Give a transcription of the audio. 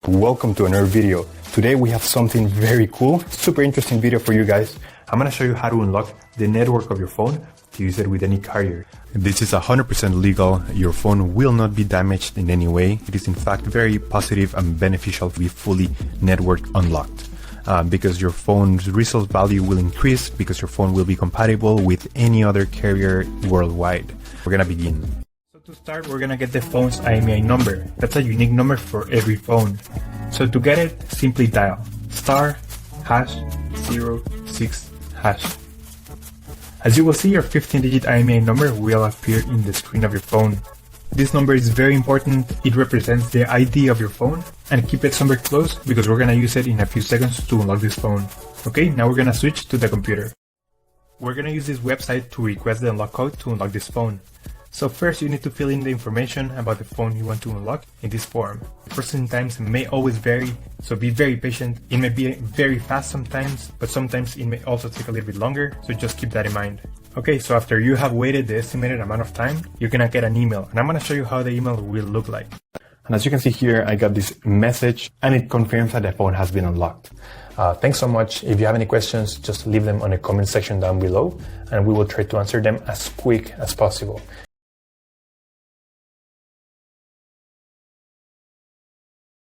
Welcome to another video. Today we have something very cool, super interesting video for you guys. I'm gonna show you how to unlock the network of your phone to use it with any carrier. This is 100% legal. Your phone will not be damaged in any way. It is in fact very positive and beneficial to be fully network unlocked. Because your phone's resale value will increase because your phone will be compatible with any other carrier worldwide. We're gonna begin. So to start, we're gonna get the phone's IMEI number. That's a unique number for every phone. So to get it, simply dial *#06#. As you will see, your 15-digit IMEI number will appear in the screen of your phone. This number is very important. It represents the ID of your phone, and keep it somewhere close because we're gonna use it in a few seconds to unlock this phone. Okay, now we're gonna switch to the computer. We're gonna use this website to request the unlock code to unlock this phone. So first you need to fill in the information about the phone you want to unlock in this form. Processing times may always vary, so be very patient. It may be very fast sometimes, but sometimes it may also take a little bit longer, so just keep that in mind. Okay, so after you have waited the estimated amount of time, you're gonna get an email, and I'm gonna show you how the email will look like. And as you can see here, I got this message, and it confirms that the phone has been unlocked. Thanks so much. If you have any questions, just leave them on the comment section down below, and we will try to answer them as quick as possible.